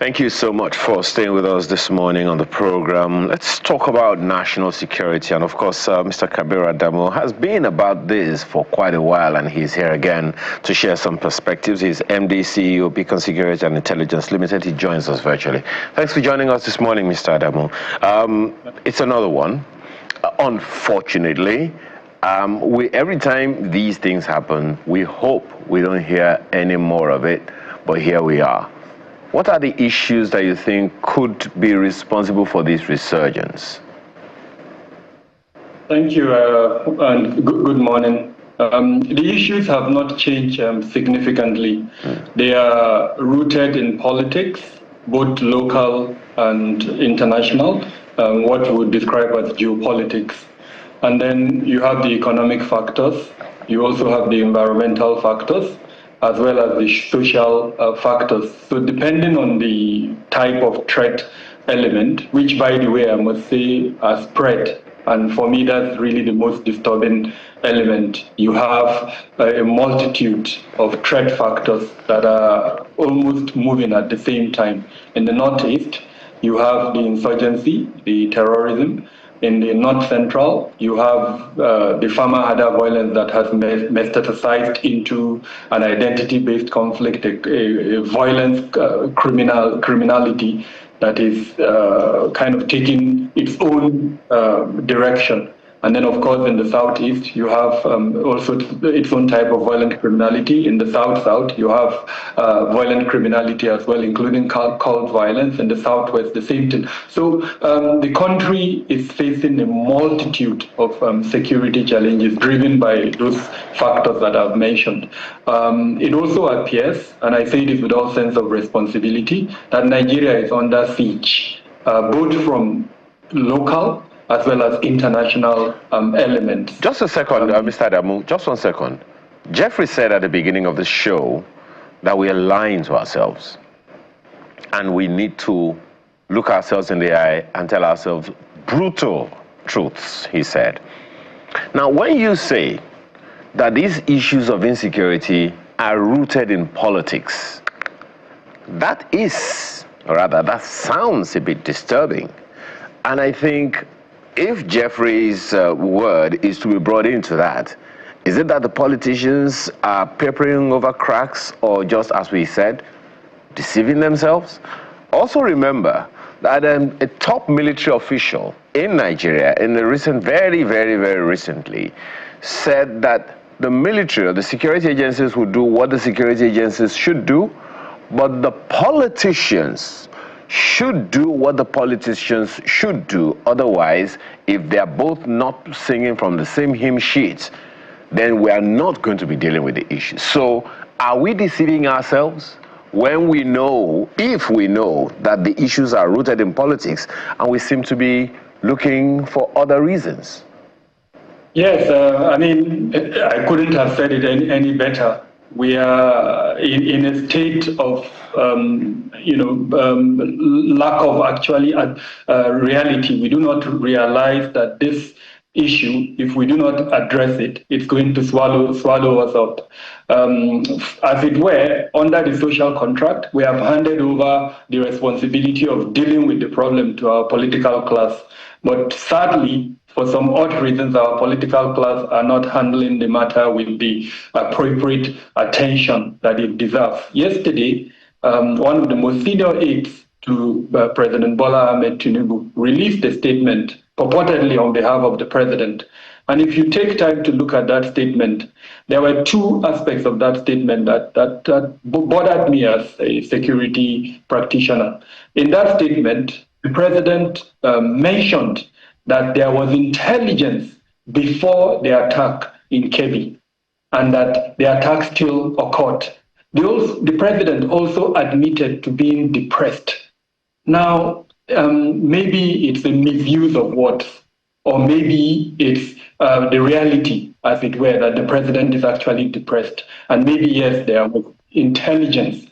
Thank you so much for staying with us this morning on the program. Let's talk about national security. And of course, Mr. Kabir Adamu has been about this for quite a while, and he's here again to share some perspectives. He's MD, CEO, Beacon Security and Intelligence Limited. He joins us virtually. Thanks for joining us this morning, Mr. Adamu. It's another one. Unfortunately, every time these things happen, we hope we don't hear any more of it, but here we are. What are the issues that you think could be responsible for this resurgence? Thank you, and good morning. The issues have not changed significantly. They are rooted in politics, both local and international, what we would describe as geopolitics. And then you have the economic factors. You also have the environmental factors, as well as the social factors. So depending on the type of threat element, which, by the way, I must say are spread, and for me that's really the most disturbing element. You have a multitude of threat factors that are almost moving at the same time. In the Northeast, you have the insurgency, the terrorism. In the North Central, you have the farmer-herder violence that has metastasized into an identity-based conflict, a violent criminality that is kind of taking its own direction. And then, of course, in the Southeast, you have also its own type of violent criminality. In the South, you have violent criminality as well, including cult violence. In the Southwest, the same thing. So the country is facing a multitude of security challenges driven by those factors that I've mentioned. It also appears, and I say this with all sense of responsibility, that Nigeria is under siege, both from local as well as international elements. Just a second, Mr. Adamu, just 1 second. Jeffrey said at the beginning of the show that we are lying to ourselves, and we need to look ourselves in the eye and tell ourselves brutal truths, he said. Now, when you say that these issues of insecurity are rooted in politics, that is, or rather, that sounds a bit disturbing. And I think if Jeffrey's word is to be brought into that, is it that the politicians are papering over cracks, or just, as we said, deceiving themselves? Also remember that a top military official in Nigeria, in the very recently, said that the military or the security agencies will do what the security agencies should do, but the politicians should do what the politicians should do. Otherwise, if they're both not singing from the same hymn sheet, then we are not going to be dealing with the issue. So are we deceiving ourselves when we know, if we know, that the issues are rooted in politics and we seem to be looking for other reasons? Yes, I mean, I couldn't have said it any better. We are in a state of, lack of actually reality. We do not realize that this issue, if we do not address it, it's going to swallow us up. As it were, under the social contract, we have handed over the responsibility of dealing with the problem to our political class. But sadly, for some odd reasons, our political class are not handling the matter with the appropriate attention that it deserves. Yesterday, one of the most senior aides to President Bola Ahmed Tinubu released a statement purportedly on behalf of the president. And if you take time to look at that statement, there were two aspects of that statement that bothered me as a security practitioner. In that statement, the president mentioned that there was intelligence before the attack in Kebbi, and that the attack still occurred. The president also admitted to being depressed. Now, maybe it's a misuse of words, or maybe it's the reality, as it were, that the president is actually depressed. And maybe, yes, there was intelligence.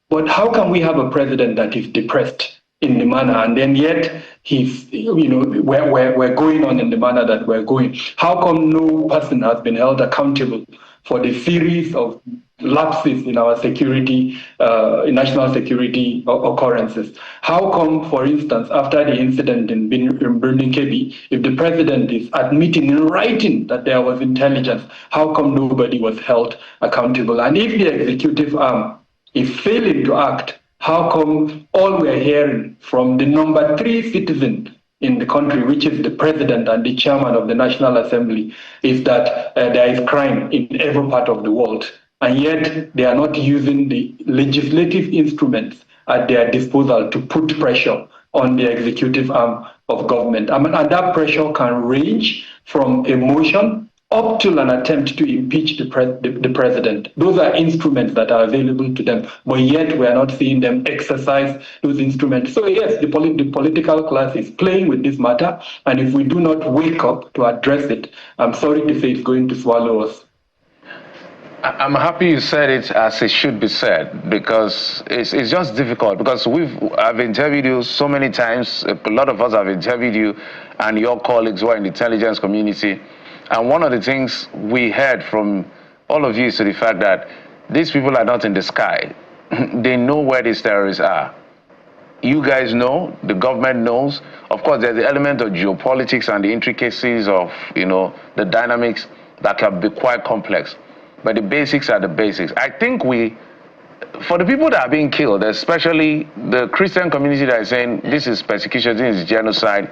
But how can we have a president that is depressed in the manner, and then yet he's, we're going on in the manner that we're going? How come no person has been held accountable for the series of lapses in our security, in national security occurrences. How come, for instance, after the incident in Birnin Kebbi, if the president is admitting in writing that there was intelligence, how come nobody was held accountable? And if the executive arm is failing to act, how come all we're hearing from the number 3 citizen in the country, which is the president and the chairman of the National Assembly, is that there is crime in every part of the world? And yet they are not using the legislative instruments at their disposal to put pressure on the executive arm of government. I mean, and that pressure can range from a motion up to an attempt to impeach the president. Those are instruments that are available to them, but yet we are not seeing them exercise those instruments. So yes, the political class is playing with this matter, and if we do not wake up to address it, I'm sorry to say it's going to swallow us. I'm happy you said it as it should be said, because it's just difficult, because I've interviewed you so many times. A lot of us have interviewed you and your colleagues who are in the intelligence community. And one of the things we heard from all of you is the fact that these people are not in the sky. They know where these terrorists are. You guys know, the government knows. Of course, there's the element of geopolitics and the intricacies of, the dynamics that can be quite complex. But the basics are the basics. I think for the people that are being killed, especially the Christian community that is saying this is persecution, this is genocide,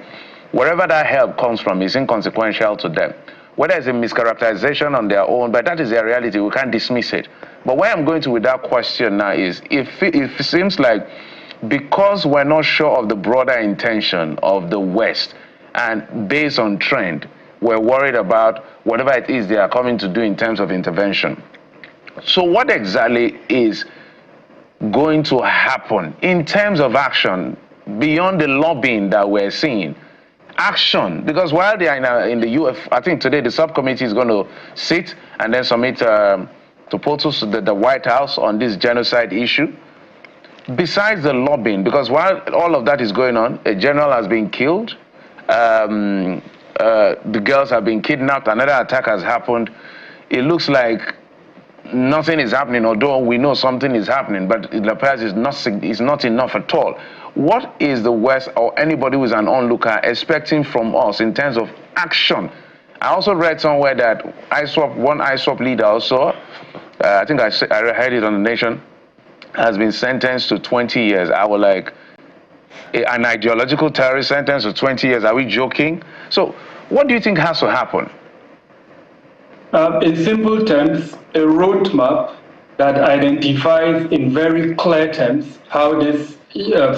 wherever that help comes from is inconsequential to them. Whether it's a mischaracterization on their own, but that is their reality, we can't dismiss it. But where I'm going to with that question now is, if it seems like because we're not sure of the broader intention of the West, and based on trend, we're worried about whatever it is they are coming to do in terms of intervention. So what exactly is going to happen in terms of action beyond the lobbying that we're seeing? Action, because while they are in the UF, I think today the subcommittee is going to sit and then submit proposals to the White House on this genocide issue. Besides the lobbying, because while all of that is going on, a general has been killed, the girls have been kidnapped, another attack has happened. It looks like nothing is happening, although we know something is happening, but it appears it's not enough at all. What is the West or anybody who is an onlooker expecting from us in terms of action? I also read somewhere that one ISWAP leader also, I think I heard it on The Nation, has been sentenced to 20 years. I was like, an ideological terrorist sentence to 20 years, are we joking? So what do you think has to happen? In simple terms, a roadmap that identifies in very clear terms how this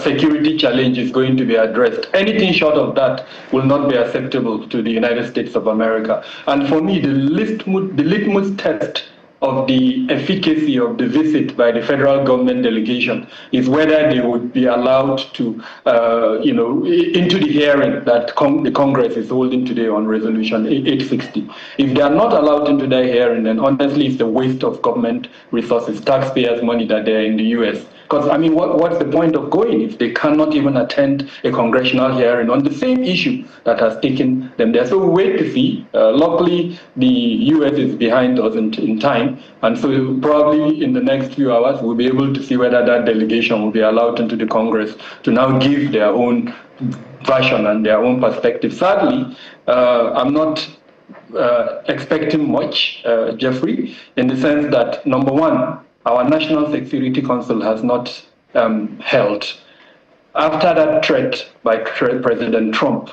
security challenge is going to be addressed. Anything short of that will not be acceptable to the United States of America. And for me, the litmus test of the efficacy of the visit by the federal government delegation is whether they would be allowed to, into the hearing that the Congress is holding today on Resolution 860. If they are not allowed into that hearing, then honestly, it's a waste of government resources, taxpayers' money that they're in the U.S. Because, I mean, what's the point of going if they cannot even attend a congressional hearing on the same issue that has taken them there? So we wait to see. Luckily, the U.S. is behind us in time, and so probably in the next few hours, we'll be able to see whether that delegation will be allowed into the Congress to now give their own version and their own perspective. Sadly, I'm not expecting much, Jeffrey, in the sense that, number one, our National Security Council has not held. After that threat by President Trump,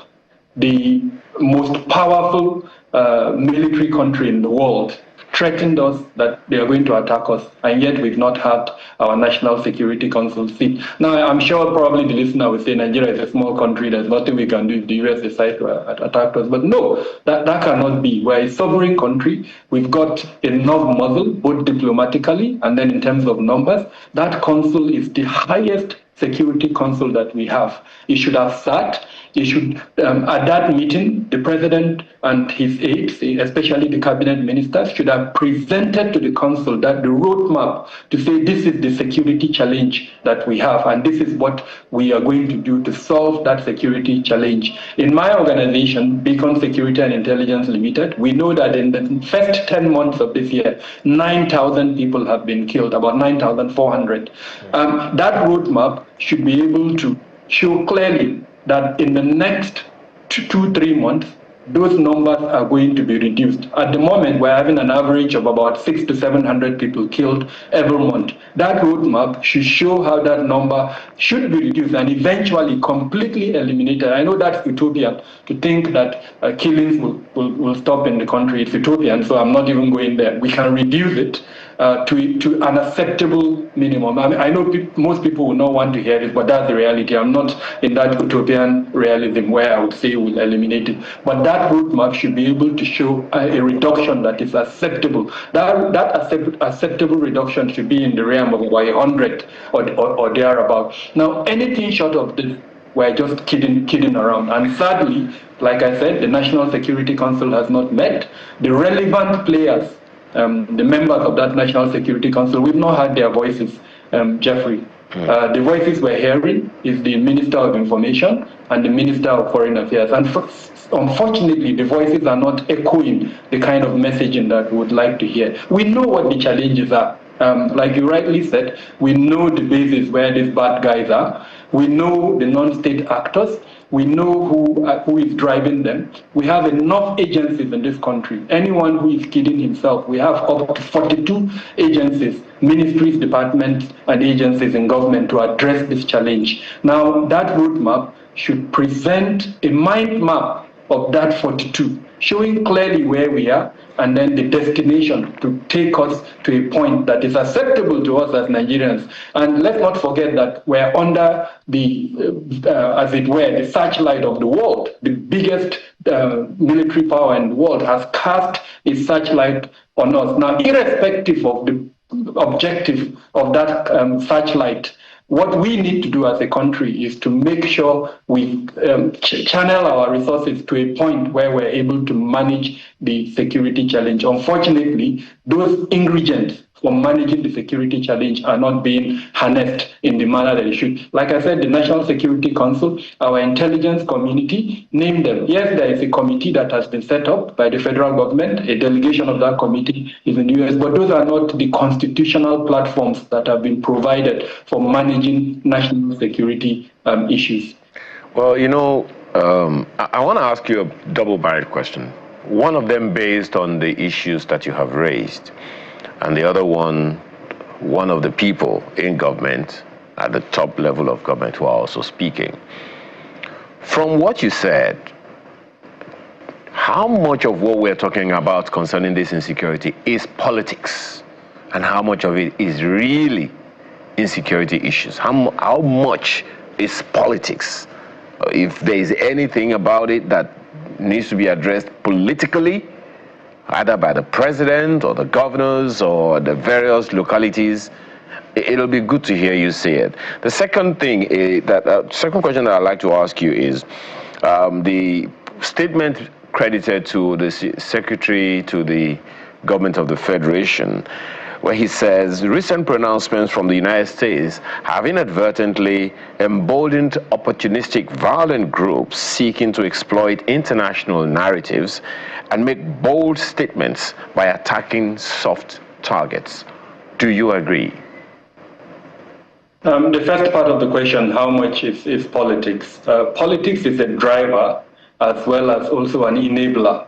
the most powerful military country in the world threatened us that they are going to attack us, and yet we've not had our National Security Council sit. Now, I'm sure probably the listener will say Nigeria is a small country, there's nothing we can do if the US decides to attack us. But no, that cannot be. We're a sovereign country. We've got enough muscle, both diplomatically and then in terms of numbers. That council is the highest security council that we have. It should have sat At that meeting, the president and his aides, especially the cabinet ministers, should have presented to the council that the roadmap to say this is the security challenge that we have, and this is what we are going to do to solve that security challenge. In my organization, Beacon Security and Intelligence Limited, we know that in the first 10 months of this year, 9,000 people have been killed, about 9,400. That roadmap should be able to show clearly that in the next 2-3 months, those numbers are going to be reduced. At the moment, we're having an average of about 600 to 700 people killed every month. That roadmap should show how that number should be reduced and eventually completely eliminated. I know that's utopian to think that killings will stop in the country. It's utopian, so I'm not even going there. We can reduce it to an acceptable minimum. I mean, I know most people will not want to hear this, but that's the reality. I'm not in that utopian realism where I would say we'll eliminate it. But that roadmap should be able to show a reduction that is acceptable. That acceptable reduction should be in the realm of about 100 or thereabout. Now, anything short of this, we're just kidding around. And sadly, like I said, the National Security Council has not met. The relevant players, the members of that National Security Council, we've not heard their voices, Jeffrey. The voices we're hearing is the Minister of Information and the Minister of Foreign Affairs. And unfortunately, the voices are not echoing the kind of messaging that we would like to hear. We know what the challenges are. Like you rightly said, we know the basis where these bad guys are. We know the non-state actors. We know who is driving them. We have enough agencies in this country. Anyone who is kidding himself, we have up to 42 agencies, ministries, departments, and agencies in government to address this challenge. Now, that roadmap should present a mind map of that 42, showing clearly where we are, and then the destination to take us to a point that is acceptable to us as Nigerians. And let's not forget that we're under the, as it were, the searchlight of the world. The biggest military power in the world has cast a searchlight on us. Now, irrespective of the objective of that searchlight, what we need to do as a country is to make sure we channel our resources to a point where we're able to manage the security challenge. Unfortunately, those ingredients for managing the security challenge are not being harnessed in the manner that they should. Like I said, the National Security Council, our intelligence community, name them. Yes, there is a committee that has been set up by the federal government. A delegation of that committee is in the US, but those are not the constitutional platforms that have been provided for managing national security issues. Well, you know, I want to ask you a double-barreled question. One of them based on the issues that you have raised, and the other one of the people in government, at the top level of government, who are also speaking. From what you said, how much of what we're talking about concerning this insecurity is politics, and how much of it is really insecurity issues? How much is politics? If there is anything about it that needs to be addressed politically, either by the president or the governors or the various localities, it'll be good to hear you say it. The second thing is second question that I'd like to ask you is the statement credited to the secretary to the government of the Federation, where he says recent pronouncements from the United States have inadvertently emboldened opportunistic violent groups seeking to exploit international narratives and make bold statements by attacking soft targets. Do you agree? The first part of the question, how much is politics? Politics is a driver as well as also an enabler.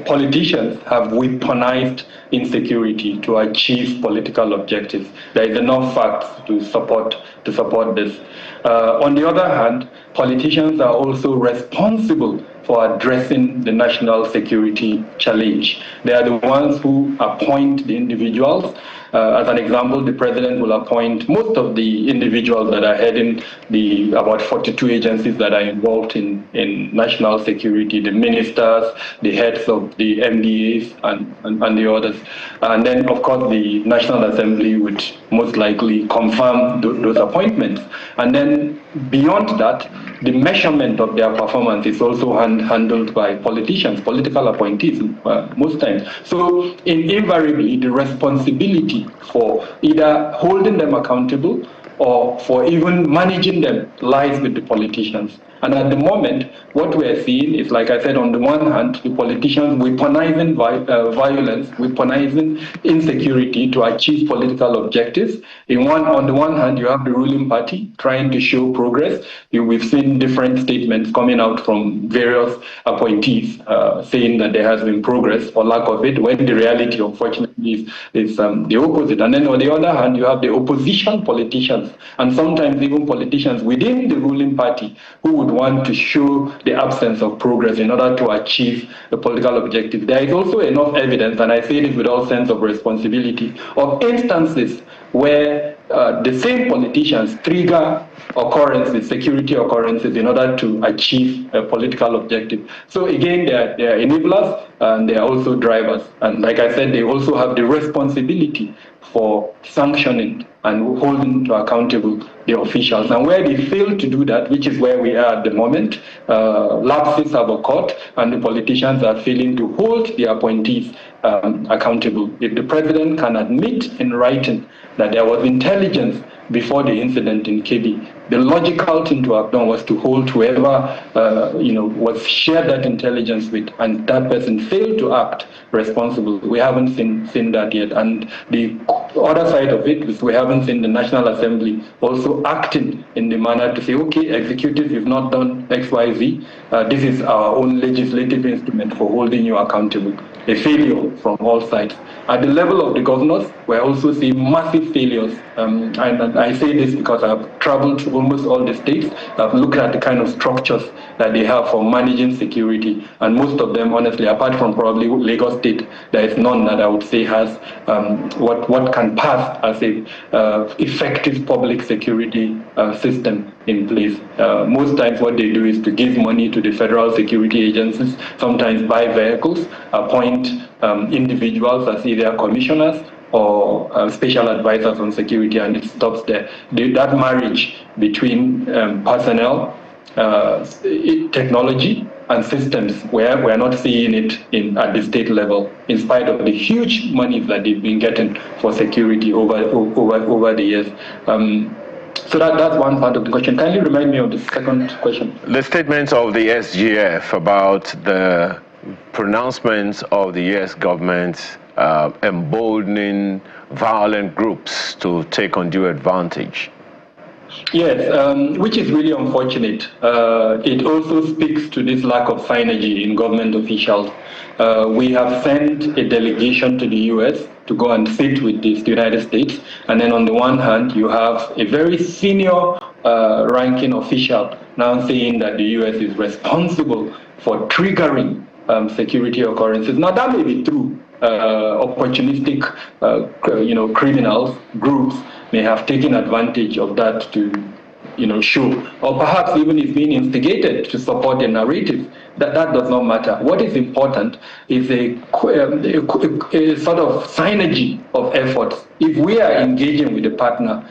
Politicians have weaponized insecurity to achieve political objectives. There is enough facts to support this. On the other hand, politicians are also responsible for addressing the national security challenge. They are the ones who appoint the individuals. As an example, the president will appoint most of the individuals that are heading the about 42 agencies that are involved in national security, the ministers, the heads of the MDAs, and the others. And then, of course, the National Assembly would most likely confirm those appointments. And then beyond that, the measurement of their performance is also handled by politicians, political appointees, most times. So invariably, the responsibility for either holding them accountable or for even managing them lies with the politicians. And at the moment, what we're seeing is, like I said, on the one hand, the politicians weaponizing violence, weaponizing insecurity to achieve political objectives. On the one hand, you have the ruling party trying to show progress. We've seen different statements coming out from various appointees saying that there has been progress or lack of it, when the reality, unfortunately, is the opposite. And then on the other hand, you have the opposition politicians, and sometimes even politicians within the ruling party who would want to show the absence of progress in order to achieve a political objective. There is also enough evidence, and I say this with all sense of responsibility, of instances where the same politicians trigger occurrences, security occurrences, in order to achieve a political objective. So again, they are enablers, and they are also drivers. And like I said, they also have the responsibility for sanctioning and holding to accountable the officials. And where they fail to do that, which is where we are at the moment, lapses have occurred, and the politicians are failing to hold the appointees accountable. If the president can admit in writing that there was intelligence before the incident in Kebbi, the logical thing to have done was to hold whoever was shared that intelligence with, and that person failed to act responsible. We haven't seen that yet. And the other side of it is we haven't seen the National Assembly also acting in the manner to say, okay, executive, you've not done X, Y, Z. This is our own legislative instrument for holding you accountable. A failure from all sides. At the level of the governors, we're also seeing massive failures. And I say this because I've traveled to almost all the states. I've looked at the kind of structures that they have for managing security. And most of them, honestly, apart from probably Lagos State, there is none that I would say has what can pass as a effective public security system in place. Most times what they do is to give money to the federal security agencies, sometimes buy vehicles, appoint individuals as either commissioners or special advisors on security, and it stops there. That marriage between personnel, technology, and systems, where we're not seeing it at the state level, in spite of the huge money that they've been getting for security over the years. So that's one part of the question. Kindly remind me of the second question. The statements of the SGF about the pronouncements of the US government emboldening violent groups to take undue advantage. Yes, which is really unfortunate. It also speaks to this lack of synergy in government officials. We have sent a delegation to the US to go and sit with the United States. And then on the one hand, you have a very senior ranking official now saying that the US is responsible for triggering security occurrences. Now that may be true. Opportunistic, criminals, groups may have taken advantage of that to, show, or perhaps even is being instigated to support the narrative. That does not matter. What is important is a sort of synergy of efforts. If we are engaging with a partner,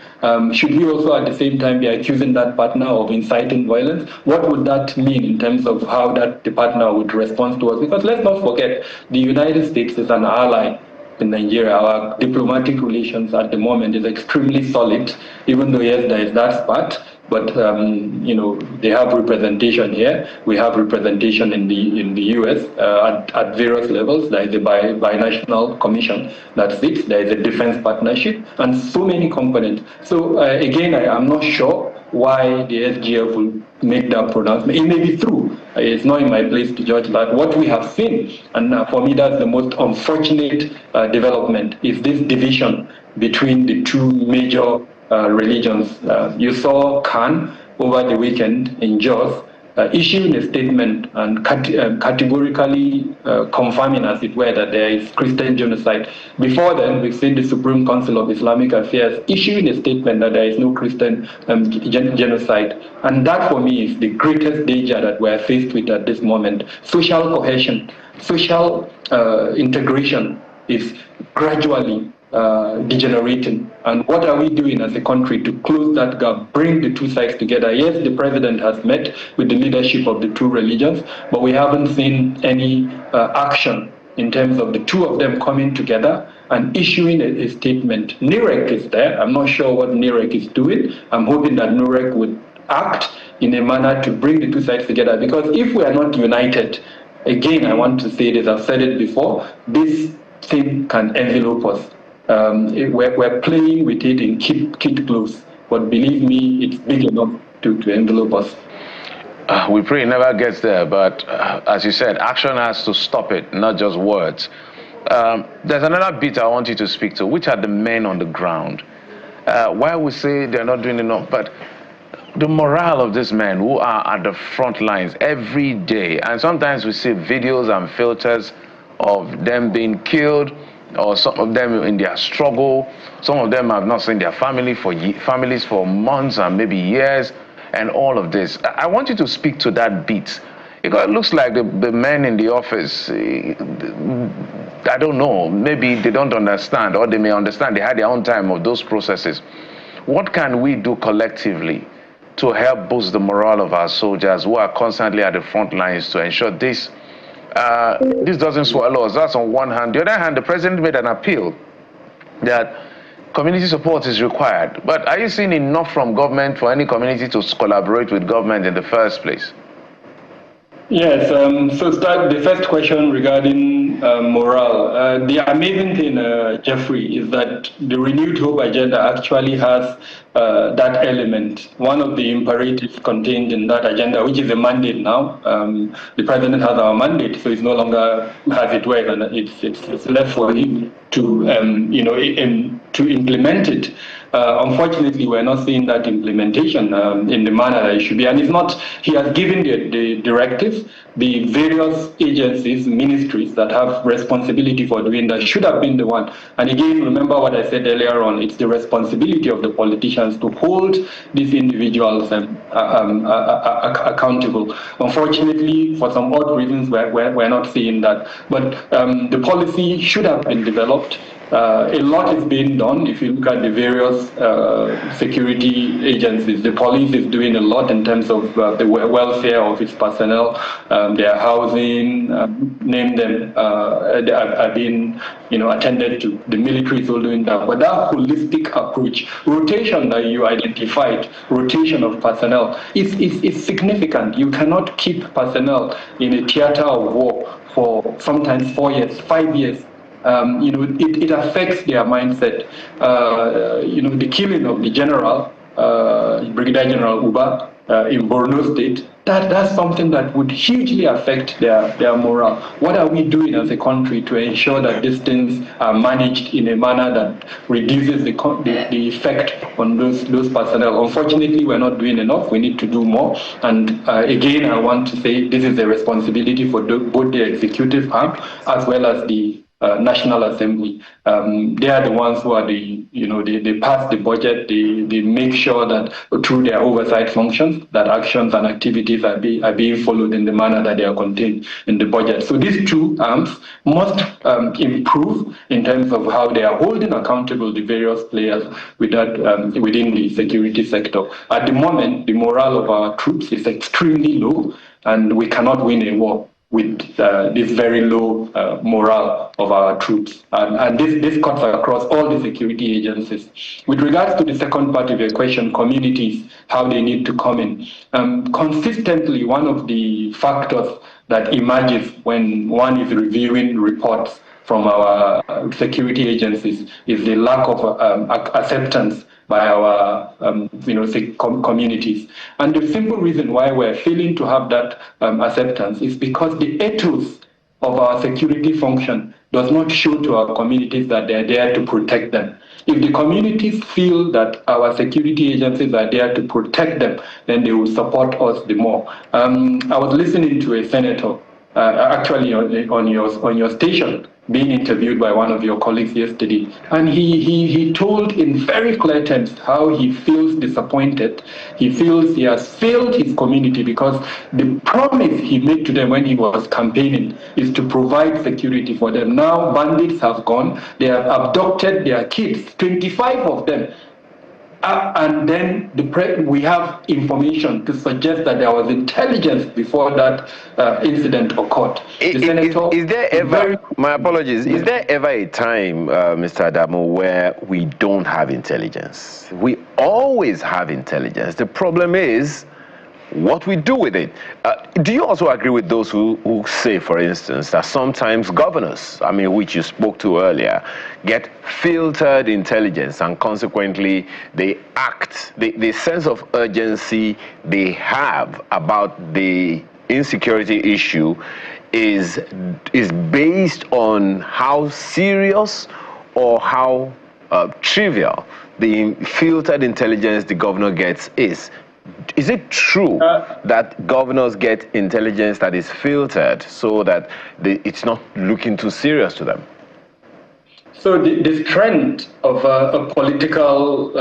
should we also at the same time be accusing that partner of inciting violence? What would that mean in terms of how the partner would respond to us? Because let's not forget, the United States is an ally in Nigeria. Our diplomatic relations at the moment is extremely solid, even though, yes, there is that spat. But they have representation here. We have representation in the US at various levels. There is a binational commission that sits. There is a defense partnership, and so many components. So again, I'm not sure why the SGF will make that pronouncement. It may be true. It's not in my place to judge that. What we have seen, and for me that's the most unfortunate development, is this division between the two major religions. You saw Khan over the weekend in Jos issuing a statement and categorically confirming, as it were, that there is Christian genocide. Before then, we've seen the Supreme Council of Islamic Affairs issuing a statement that there is no Christian genocide. And that, for me, is the greatest danger that we're faced with at this moment. Social cohesion, social integration is gradually degenerating. And what are we doing as a country to close that gap, bring the two sides together? Yes, the president has met with the leadership of the two religions, but we haven't seen any action in terms of the two of them coming together and issuing a statement. NIREC is there. I'm not sure what NIREC is doing. I'm hoping that NIREC would act in a manner to bring the two sides together, because if we are not united, again, I want to say this, I've said it before, this thing can envelope us. We're playing with it in kid gloves, but believe me, it's big enough to envelope us. We pray it never gets there, but as you said, action has to stop it, not just words. There's another bit I want you to speak to, which are the men on the ground. Why we say they're not doing enough, but the morale of these men who are at the front lines every day, and sometimes we see videos and filters of them being killed, or some of them in their struggle. Some of them have not seen their families for months and maybe years, and all of this. I want you to speak to that bit, because it looks like the men in the office, I don't know, maybe they don't understand, or they may understand, they had their own time of those processes. What can we do collectively to help boost the morale of our soldiers who are constantly at the front lines to ensure this doesn't swallow us? That's on one hand. The other hand, the president made an appeal that community support is required. But are you seeing enough from government for any community to collaborate with government in the first place? Yes, so the first question regarding morale. The amazing thing, Jeffrey, is that the Renewed Hope agenda actually has that element. One of the imperatives contained in that agenda, which is a mandate now, the president has our mandate, so it's no longer as it were, and it's left for him to to implement it. Unfortunately, we're not seeing that implementation in the manner that it should be. And it's not, he has given the directives, the various agencies, ministries that have responsibility for doing that should have been the one. And again, remember what I said earlier on, it's the responsibility of the politicians to hold these individuals accountable. Unfortunately, for some odd reasons, we're not seeing that. But the policy should have been developed. A lot is being done. If you look at the various security agencies, the police is doing a lot in terms of the welfare of its personnel, their housing, name them, are being attended to. The military is all doing that. But that holistic approach, rotation that you identified, rotation of personnel, is significant. You cannot keep personnel in a theater of war for sometimes 4 years, 5 years. It affects their mindset. The killing of the general, Brigadier General Uba, in Borno State, that's something that would hugely affect their morale. What are we doing as a country to ensure that these things are managed in a manner that reduces the effect on those personnel? Unfortunately, we're not doing enough. We need to do more. And again, I want to say this is a responsibility for both the executive arm as well as the National Assembly. They are the ones who are they pass the budget, they make sure that through their oversight functions, that actions and activities are being followed in the manner that they are contained in the budget. So these two arms must improve in terms of how they are holding accountable the various players within the security sector. At the moment, the morale of our troops is extremely low, and we cannot win a war with this very low morale of our troops. And this cuts across all the security agencies. With regards to the second part of your question, communities, how they need to come in. Consistently, one of the factors that emerges when one is reviewing reports from our security agencies is the lack of acceptance by our communities. And the simple reason why we're failing to have that acceptance is because the ethos of our security function does not show to our communities that they're there to protect them. If the communities feel that our security agencies are there to protect them, then they will support us the more. I was listening to a senator, actually on your station, being interviewed by one of your colleagues yesterday, and he told in very clear terms how he feels disappointed. He feels he has failed his community because the promise he made to them when he was campaigning is to provide security for them. Now bandits have gone, they have abducted their kids, 25 of them. And then we have information to suggest that there was intelligence before that incident occurred. Is there ever, my apologies, is there ever a time, Mr. Adamo, where we don't have intelligence? We always have intelligence. The problem is what we do with it. Do you also agree with those who say, for instance, that sometimes governors, I mean, which you spoke to earlier, get filtered intelligence and consequently they act, the sense of urgency they have about the insecurity issue is based on how serious or how trivial the filtered intelligence the governor gets is. Is it true that governors get intelligence that is filtered so that it's not looking too serious to them? So the strength of a political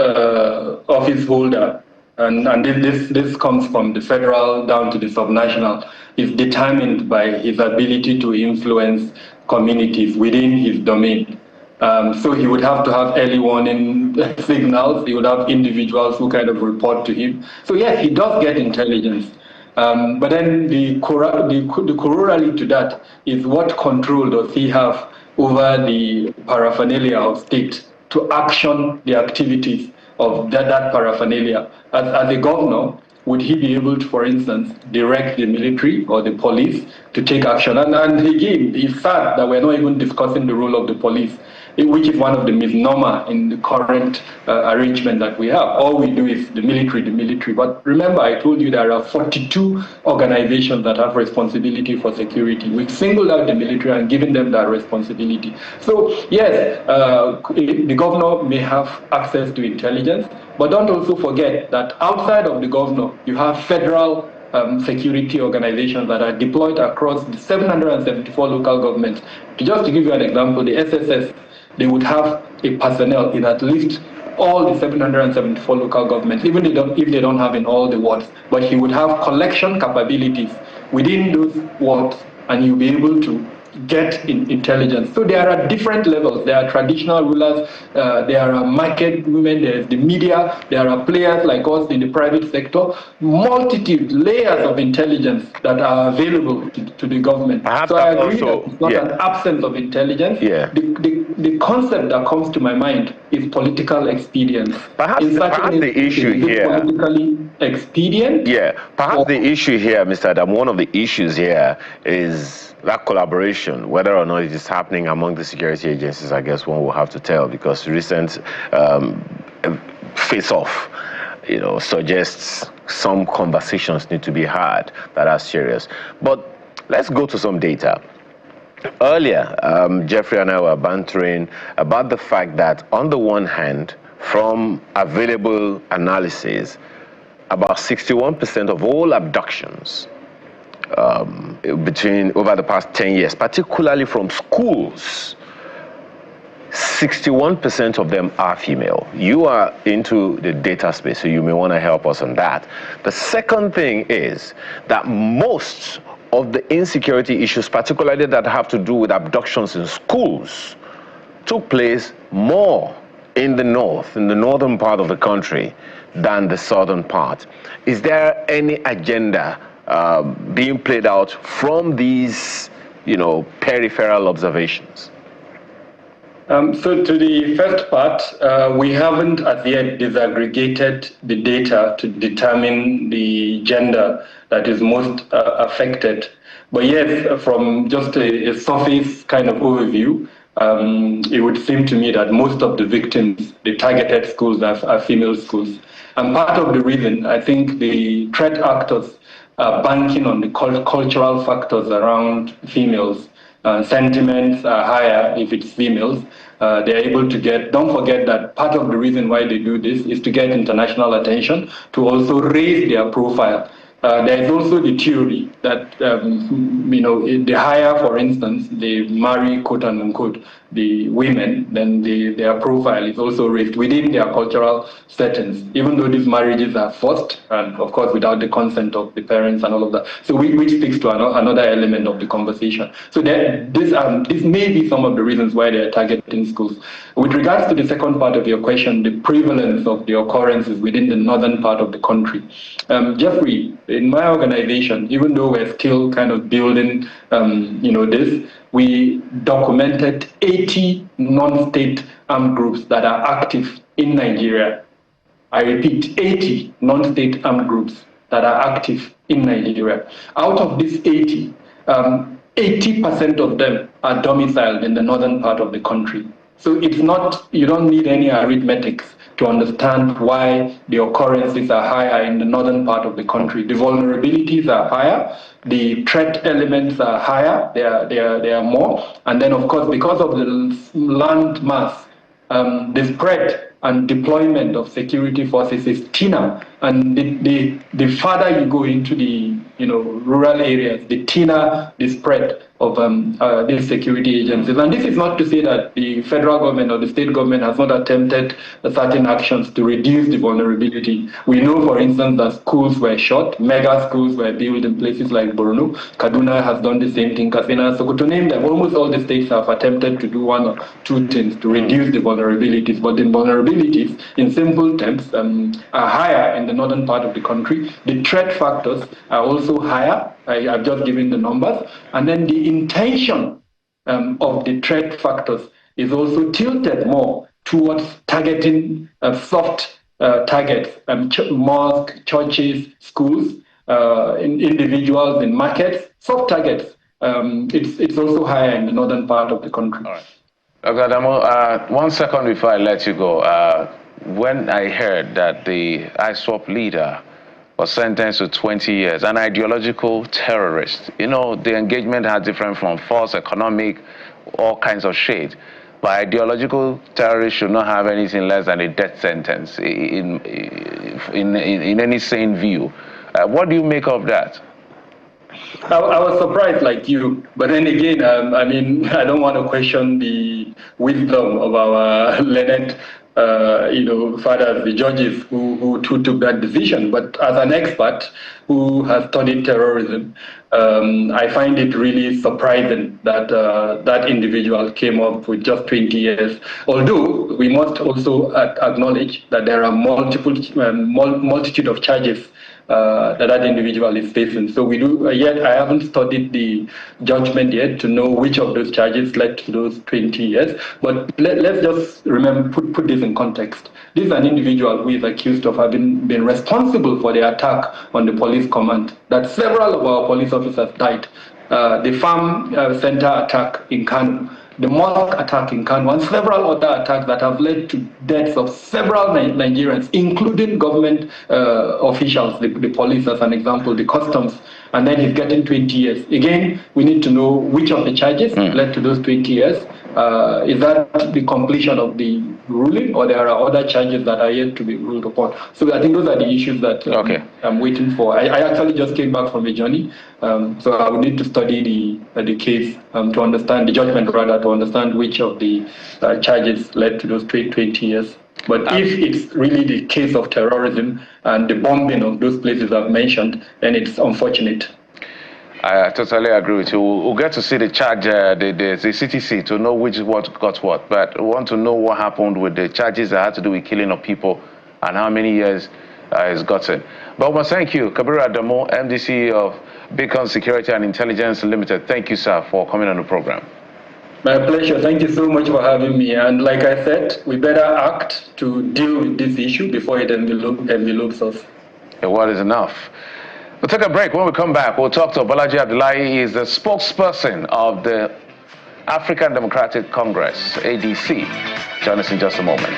office holder, and this comes from the federal down to the subnational, is determined by his ability to influence communities within his domain. So he would have to have early warning signals. He would have individuals who kind of report to him. So yes, he does get intelligence. But then the corollary to that is what control does he have over the paraphernalia of state to action the activities of that paraphernalia? As a governor, would he be able to, for instance, direct the military or the police to take action? And again, it's sad that we're not even discussing the role of the police, which is one of the misnomer in the current arrangement that we have. All we do is the military. But remember, I told you there are 42 organizations that have responsibility for security. We've singled out the military and given them that responsibility. So yes, the governor may have access to intelligence, but don't also forget that outside of the governor, you have federal security organizations that are deployed across the 774 local governments. Just to give you an example, the SSS, they would have a personnel in at least all the 774 local governments, even if they don't have in all the wards, but he would have collection capabilities within those wards, and you'll be able to get intelligence. So there are different levels. There are traditional rulers, there are market women, there's the media, there are players like us in the private sector, multitude, layers of intelligence that are available to the government. So I agree that it's not an absence of intelligence. Yeah. The concept that comes to my mind is political expedience. Perhaps the issue here, politically expedient. Yeah, perhaps the issue here, Mr. Adam, one of the issues here is that collaboration, whether or not it is happening among the security agencies, I guess one will have to tell, because recent face-off, suggests some conversations need to be had that are serious. But let's go to some data. Earlier, Jeffrey and I were bantering about the fact that, on the one hand, from available analysis, about 61% of all abductions over the past 10 years, particularly from schools, 61% of them are female. You are into the data space, so you may want to help us on that. The second thing is that most of the insecurity issues, particularly that have to do with abductions in schools, took place more in the north, in the northern part of the country, than the southern part. Is there any agenda being played out from these, peripheral observations? So to the first part, we haven't as yet disaggregated the data to determine the gender that is most affected. But yes, from just a surface kind of overview, it would seem to me that most of the victims, the targeted schools, are female schools. And part of the reason, I think the threat actors are banking on the cultural factors around females. Sentiments are higher if it's females. they're able to get. Don't forget that part of the reason why they do this is to get international attention, to also raise their profile. There is also the theory that, the higher, for instance, they marry, quote unquote, the women, then their profile is also raised within their cultural settings, even though these marriages are forced and, of course, without the consent of the parents and all of that. So which speaks to another element of the conversation. So this may be some of the reasons why they are targeting schools. With regards to the second part of your question, the prevalence of the occurrences within the northern part of the country, Jeffrey, in my organization, even though we're still kind of building, this, we documented 80 non-state armed groups that are active in Nigeria. I repeat, 80 non-state armed groups that are active in Nigeria. Out of these 80, 80% of them are domiciled in the northern part of the country. So it's not, you don't need any arithmetics to understand why the occurrences are higher in the northern part of the country. The vulnerabilities are higher, the threat elements are higher, they are more, and then of course because of the land mass, the spread and deployment of security forces is thinner, and the farther you go into the rural areas, the thinner the spread of these security agencies. And this is not to say that the federal government or the state government has not attempted certain actions to reduce the vulnerability. We know, for instance, that schools were shot, mega schools were built in places like Borno. Kaduna has done the same thing, Katsina. So to name them, almost all the states have attempted to do one or two things to reduce the vulnerabilities. But the vulnerabilities, in simple terms, are higher in the northern part of the country. The threat factors are also higher. I've just given the numbers. And then the intention of the threat factors is also tilted more towards targeting soft targets, mosques, churches, schools, individuals in markets, soft targets. It's also higher in the northern part of the country. All right. Dr. Adamo, 1 second before I let you go. When I heard that the ISWAP leader was sentenced to 20 years, an ideological terrorist, the engagement had different from force, economic, all kinds of shade. But ideological terrorists should not have anything less than a death sentence in any sane view. What do you make of that? I was surprised like you, but then again, I don't want to question the wisdom of our learned fathers, the judges who took that decision. But as an expert who has studied terrorism, I find it really surprising that that individual came up with just 20 years. Although we must also acknowledge that there are multitude of charges that individual is facing. So we do, yet I haven't studied the judgment yet to know which of those charges led to those 20 years. But let's just remember, put this in context. This is an individual who is accused of having been responsible for the attack on the police command, that several of our police officers died. The farm center attack in Kano, the mosque attack in Kano, and several other attacks that have led to deaths of several Nigerians, including government officials, the police as an example, the customs, and then he's getting 20 years. Again, we need to know which of the charges led to those 20 years. Is that the completion of the ruling, or there are other charges that are yet to be ruled upon? So I think those are the issues that I'm waiting for. I actually just came back from a journey, so I would need to study the case to understand, the judgment rather, to understand which of the charges led to those 20 years. But if it's really the case of terrorism and the bombing of those places I've mentioned, then it's unfortunate. I totally agree with you. We'll get to see the charge, the CTC, to know what got what. But we want to know what happened with the charges that had to do with killing of people and how many years it's gotten. But we must thank you, Kabiru Adamo, MDC of Beacon Security and Intelligence Limited. Thank you, sir, for coming on the program. My pleasure. Thank you so much for having me. And like I said, we better act to deal with this issue before it envelopes us. The word is enough. We'll take a break. When we come back, we'll talk to Bolaji Abdullahi. He is the spokesperson of the African Democratic Congress, ADC. Join us in just a moment.